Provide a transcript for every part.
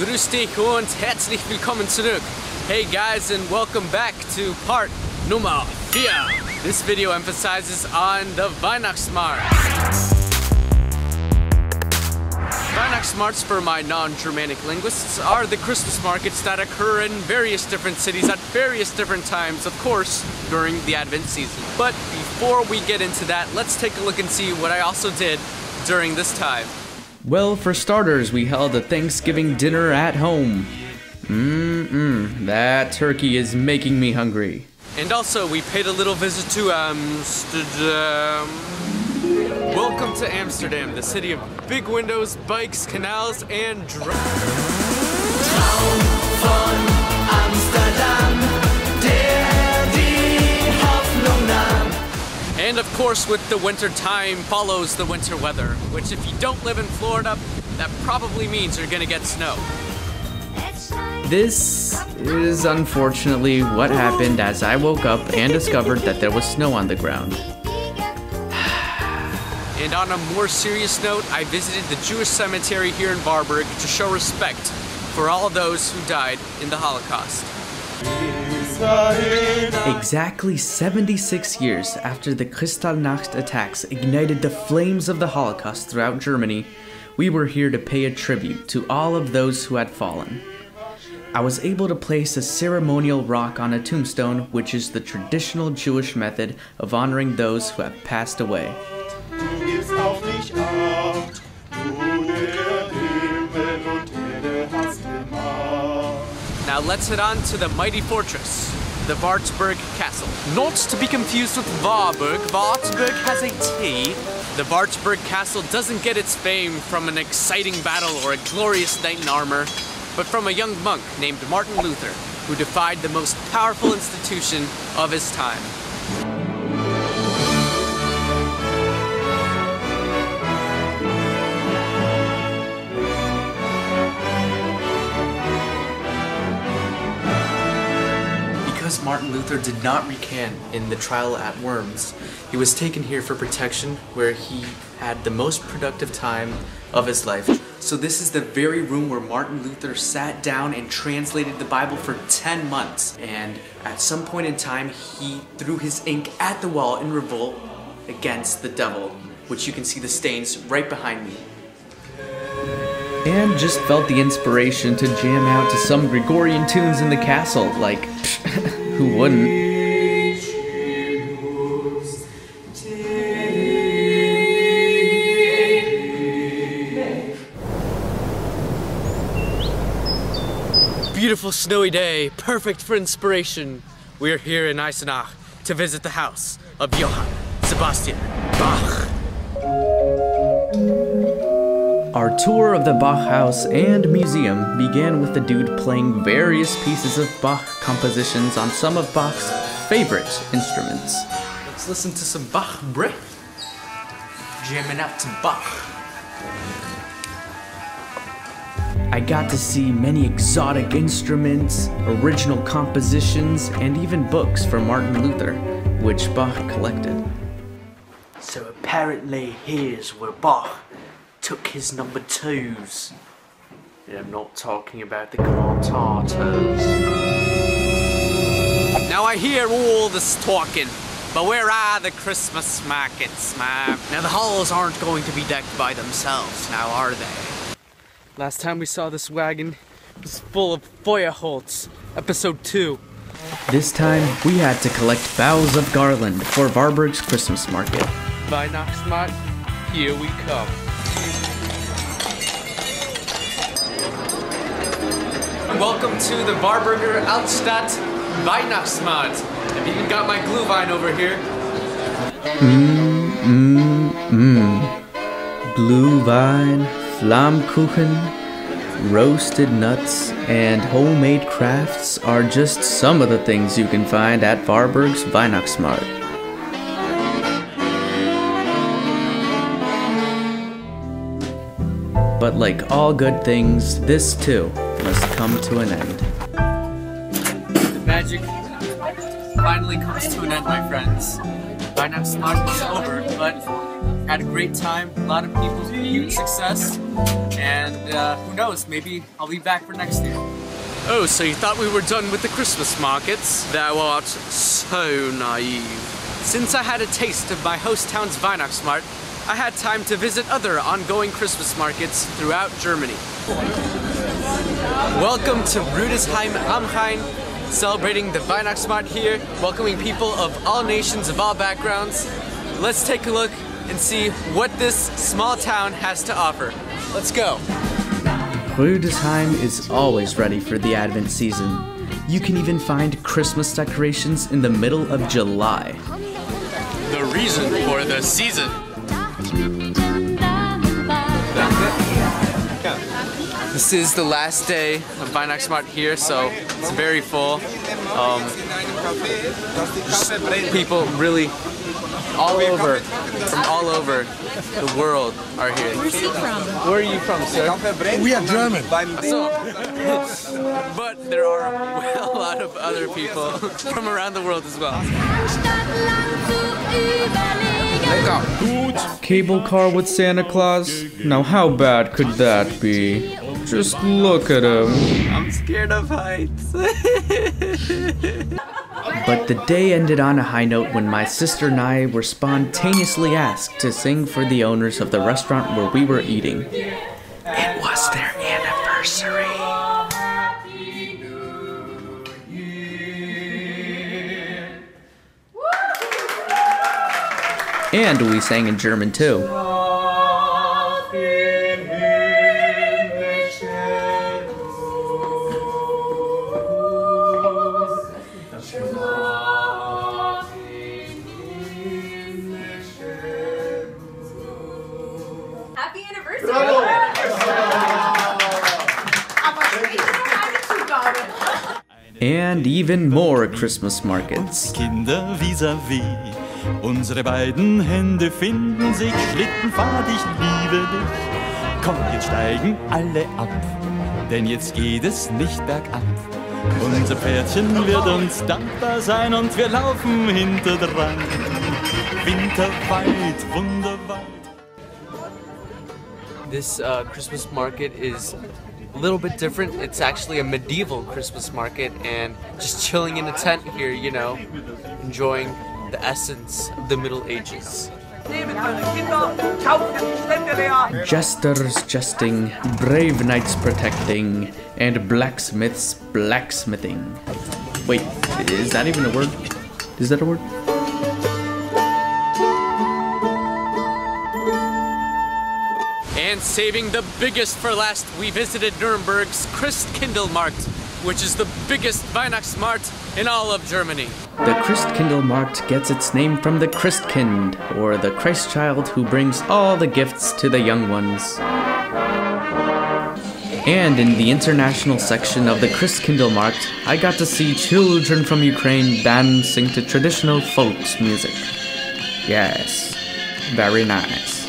grüß dich und herzlich willkommen zurück. Hey guys, and welcome back to part Nummer 4. This video emphasizes on the Weihnachtsmarkt. Weihnachtsmarkts, for my non-Germanic linguists, are the Christmas markets that occur in various different cities at various different times, of course, during the Advent season. But before we get into that, let's take a look and see what I also did during this time. Well, for starters, we held a Thanksgiving dinner at home. That turkey is making me hungry. And also, we paid a little visit to Amsterdam. Welcome to Amsterdam, the city of big windows, bikes, canals, and Traum von Amsterdam, der die Hoffnung nahm. And of course, with the winter time follows the winter weather, which if you don't live in Florida, that probably means you're gonna get snow. This is unfortunately what happened as I woke up and discovered that there was snow on the ground. And on a more serious note, I visited the Jewish cemetery here in Varberg to show respect for all of those who died in the Holocaust. Exactly 76 years after the Kristallnacht attacks ignited the flames of the Holocaust throughout Germany, we were here to pay a tribute to all of those who had fallen. I was able to place a ceremonial rock on a tombstone, which is the traditional Jewish method of honoring those who have passed away. Now let's head on to the mighty fortress, the Wartburg Castle. Not to be confused with Warburg. Wartburg has a T. The Wartburg Castle doesn't get its fame from an exciting battle or a glorious knight in armor, but from a young monk named Martin Luther, who defied the most powerful institution of his time. Because Martin Luther did not recant in the trial at Worms, he was taken here for protection, where he had the most productive time of his life. So this is the very room where Martin Luther sat down and translated the Bible for 10 months. And at some point in time, he threw his ink at the wall in revolt against the devil, which you can see the stains right behind me. And just felt the inspiration to jam out to some Gregorian tunes in the castle, like, who wouldn't? Beautiful snowy day, perfect for inspiration. We are here in Eisenach to visit the house of Johann Sebastian Bach. Our tour of the Bach house and museum began with the dude playing various pieces of Bach compositions on some of Bach's favorite instruments. Let's listen to some Bach, bruh. Jamming out to Bach. I got to see many exotic instruments, original compositions, and even books from Martin Luther, which Bach collected. So apparently here's where Bach took his number 2s. And I'm not talking about the cantatas. Now I hear all this talking, but where are the Christmas markets, man? Now the halls aren't going to be decked by themselves, now are they? Last time we saw this wagon, it was full of Feuerholz, episode 2. This time, we had to collect boughs of garland for Warburg's Christmas market. Weihnachtsmarkt, here we come. Welcome to the Warburger Altstadt Weihnachtsmarkt. I've even got my Glühwein over here. Glühwein, Flammkuchen, roasted nuts, and homemade crafts are just some of the things you can find at Warburg's Weihnachtsmarkt. But like all good things, this too must come to an end. The magic finally comes to an end, my friends. Weihnachtsmarkt is over, but Had a great time, a lot of people, huge success, and who knows, maybe I'll be back for next year. Oh, so you thought we were done with the Christmas markets? Thou art so naive. Since I had a taste of my host town's Weihnachtsmarkt, I had time to visit other ongoing Christmas markets throughout Germany. Welcome to Rudesheim am Rhein, celebrating the Weihnachtsmarkt here, welcoming people of all nations, of all backgrounds. Let's take a look and see what this small town has to offer. Let's go. Rudesheim is always ready for the Advent season. You can even find Christmas decorations in the middle of July. The reason for the season. This is the last day of Weihnachtsmarkt here, so it's very full. Just people really all over, from all over the world are here. Where's he from? Where are you from, sir? We are German. So, but there are a lot of other people from around the world as well. Cable car with Santa Claus? Now how bad could that be? Just look at him. I'm scared of heights. But the day ended on a high note when my sister and I were spontaneously asked to sing for the owners of the restaurant where we were eating. It was their anniversary. And we sang in German too. Happy anniversary! And even more Christmas markets. Kinder vis-à-vis. Unsere beiden Hände finden sich, Schlittenfahrt, ich liebe dich. Komm, jetzt steigen alle ab, denn jetzt geht es nicht bergab. Unser Pferdchen wird uns dankbar sein und wir laufen hinterdran. Winterwald, wunderwald. This Christmas market is a little bit different. It's actually a medieval Christmas market, and just chilling in a tent here, you know, enjoying the essence of the Middle Ages. Jesters jesting, brave knights protecting, and blacksmiths blacksmithing. Wait, is that even a word? Is that a word? And saving the biggest for last, we visited Nuremberg's Christkindlmarkt, which is the biggest Weihnachtsmarkt in all of Germany. The Christkindlmarkt gets its name from the Christkind, or the Christ child who brings all the gifts to the young ones. And in the international section of the Christkindlmarkt, I got to see children from Ukraine dancing to traditional folk music. Yes, very nice.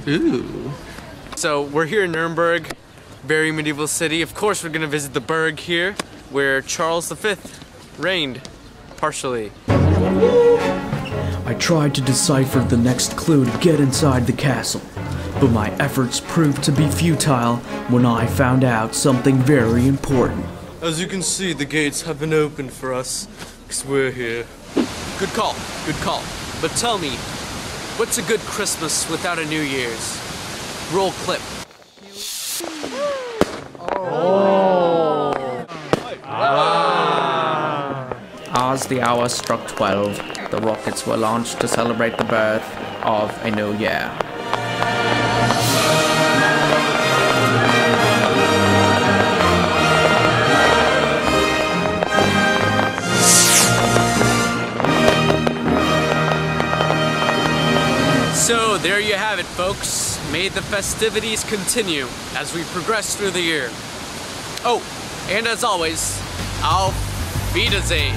Ooh. So we're here in Nuremberg, very medieval city. Of course we're gonna visit the Burg here, where Charles V reigned, partially. I tried to decipher the next clue to get inside the castle, but my efforts proved to be futile when I found out something very important. As you can see, the gates have been opened for us, because we're here. Good call, good call. But tell me, what's a good Christmas without a New Year's? Roll clip. As the hour struck 12, the rockets were launched to celebrate the birth of a new year. So there you have it, folks. May the festivities continue as we progress through the year. Oh, and as always, auf Wiedersehen.